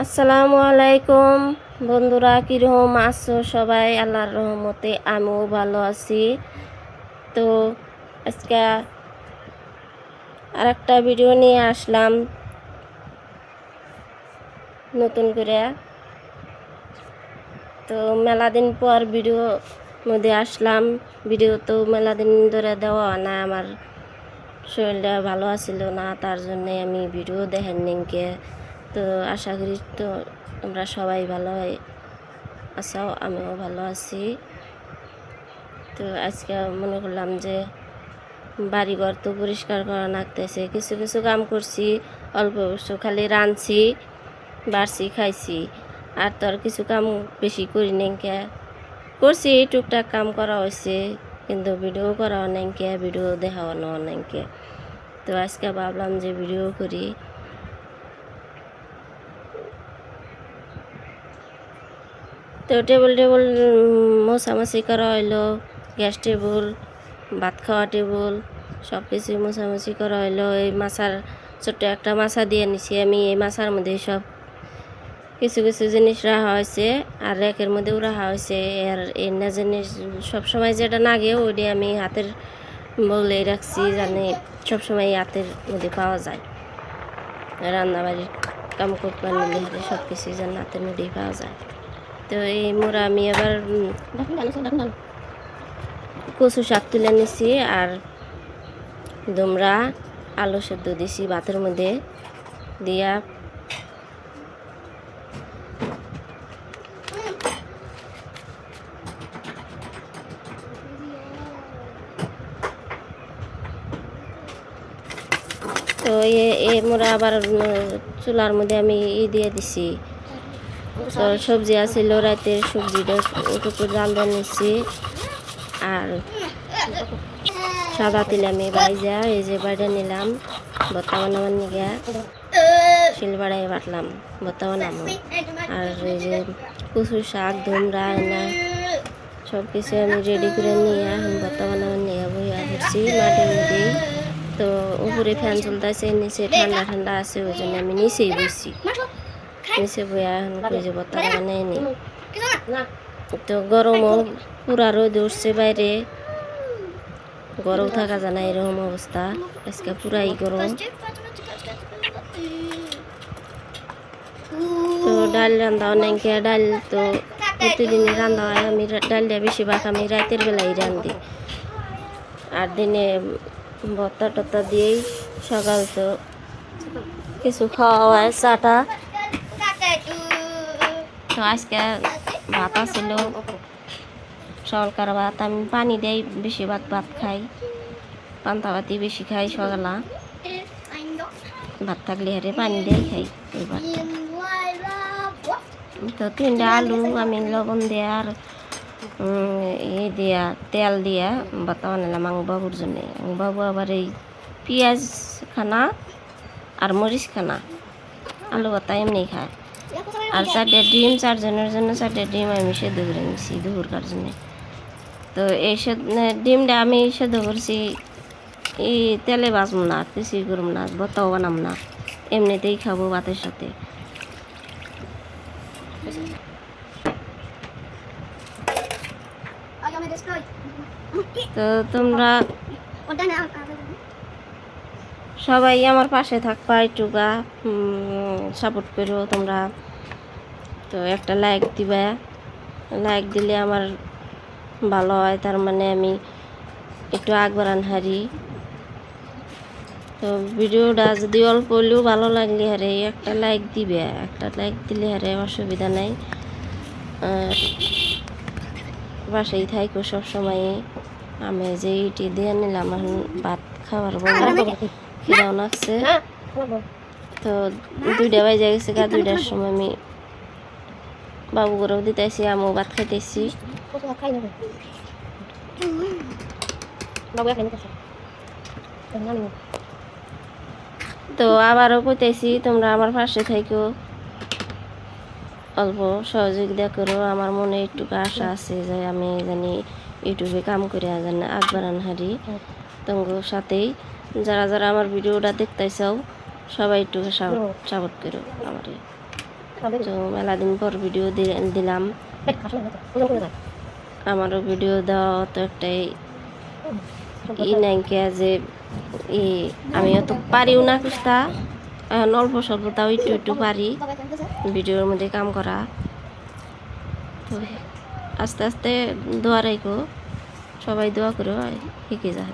আসসালামু আলাইকুম বন্ধুরা, কীরকম আছো সবাই? আল্লাহর রহমতে আমিও ভালো আছি। তো আজকে আর একটা ভিডিও নিয়ে আসলাম নতুন করে। তো মেলা দিন পর ভিডিও মধ্যে আসলাম। ভিডিও তো মেলা দিন ধরে দেওয়া না, আমার শরীরটা ভালো আছিল না, তার জন্যে আমি ভিডিও দেখেন নিকে। তো আশা করি তো তোমরা সবাই ভালো আছো, আমিও ভালো আছি। তো আজকে মনে করলাম যে বাড়িঘর তো পরিষ্কার করা লাগতেছে, কিছু কিছু কাম করছি, অল্প অল্প খালি রাঁধছি, বাড়ছি, খাইছি, আর তো আর কিছু কাম বেশি করি নাইকে। করছি টুকটাক কাম করা হয়েছে, কিন্তু ভিডিও করা নাইকে, ভিডিও দেখানো নাইকে। তো আজকে ভাবলাম যে ভিডিও করি। তো টেবিল মোছামাছি করা হইলো, গ্যাস টেবিল, ভাত খাওয়া টেবিল, সব কিছুই মোছামাছি করা হইলো। এই মাছার ছোট্ট একটা মাছা দিয়ে নিছি আমি, এই মাছার মধ্যে সব কিছু কিছু জিনিস রাখা হয়েছে, আর র্যাকের মধ্যেও রাখা হয়েছে। আর এই না জিনিস সবসময় যেটা নাগে ওইটা আমি হাতের বলে রাখছি, জানে সবসময় হাতের মধ্যে পাওয়া যায়। রান্নাবাড়ির কাম করতে নিলে সব কিছুই যেন হাতের মধ্যেই পাওয়া যায়। তো এই মোড়া আমি আবার কচু শাক তুলে নিছি, আর দুমরা আলু সেদ্ধ দিছি ভাতের মধ্যে দিয়া। তো মোরা আবার চুলার মধ্যে আমি দিয়ে দিছি। তো সবজি আছিল রাতের, সবজিটা একটু জাল দিয়ে নিচ্ছি। আর সাদা তিল আমি বাইজা এই যে বাইরে নিলাম ভর্তা বানাবার নিয়ে, শিলবাড়াই বাটলাম ভর্তা বানাবো। আর এই যে কচু শাক, ধুমরা, এনা সব কিছু আমি রেডি করে নিয়ে এখন ভর্তা বানাবার নিয়ে বইয়া করছি মাটির মধ্যেই। তো উপরে ফ্যান চলতেছে, নিচে ঠান্ডা ঠান্ডা আছে, ওই জন্য আমি নিচেই বসছি। নিচে বইয়া এখন ওই যে ভর্তা বানাই নি। তো গরমও পুরা রোদ উঠছে বাইরে, গরম থাকা যায় না, এরকম অবস্থা আজকে পুরাই গরম। তো ডাল রান্ধা অনেকে, ডাল তো প্রতিদিনই রান্ধা হয়, আমি ডালটা বেশিরভাগ আমি রাতের বেলায় রান্ধি, আর দিনে ভর্তা টর্তা দিয়েই সকাল তো কিছু খাওয়া হয়, চাটা। তো আজকে ভাত আছিল সরকার ভাত, আমি পানি দেই বেশিরভাগ ভাত খাই, পান্তা ভাতি বেশি খাই সকালা, ভাত থাকলে হারে পানি দেই খাই ওই ভাতটা। তো 3টা আলু আমি লবণ দিয়া আর দিয়া তেল দিয়া ভর্তা বানালাম আমার বাবুর জন্যে। বাবু আবার এই পেঁয়াজ খানা আর মরিচ খানা, আলু ভর্তা এমনি খায়। আর 4টে ডিম, 4 জনের জন্য 4টে ডিম আমি সেদ্ধ করে নিচ্ছি দুপুরকার জন্যে। তো এই ডিমটা আমি সেদ্ধ করছি, এই তেলে ভাজবো না, কিছুই করব না, ভর্তাও বানাম না, এমনিতেই খাবো ভাতের সাথে। তো তোমরা সবাই আমার পাশে থাকবা, একটুকা সাপোর্ট করো তোমরা। তো একটা লাইক দিবা, লাইক দিলে আমার ভালো হয়, তার মানে আমি একটু আগবাড়ান হারি। তো ভিডিওটা যদি অল্প হলেও ভালো লাগলে হারে একটা লাইক দিবে, একটা লাইক দিলে হারে অসুবিধা নাই। বাসায় থাইকো সবসময়। আমি যে ইটি দিয়ে নিলাম এখন ভাত খাওয়ার খিদাও লাগছে। তো 2টা বাজে গেছে, 2টার সময় আমি বাবু করেও দিতেছি, আমিও ভাত খাইতেছি। তো আবারও কইতেছি তোমরা আমার পাশে থাইকো, অল্প সহযোগিতা করো। আমার মনে একটু আশা আছে যে আমি জানি ইউটিউবে কাম করে জানি আগবাড়ান হারি। তোমার সাথেই যারা যারা আমার ভিডিওটা দেখতে চাও সবাই একটু সাপোর্ট করো আমারে। তো মেলা দিন পর ভিডিও দিলাম। আমারও ভিডিও দেওয়া তো একটাই নাইকে যে আমি অত পারিও না কুস্তা, অল্প স্বল্প তাও একটু একটু পারি ভিডিওর মধ্যে কাম করা। তো আস্তে আস্তে দোয়া রাখো, সবাই দোয়া করো শিখে যা।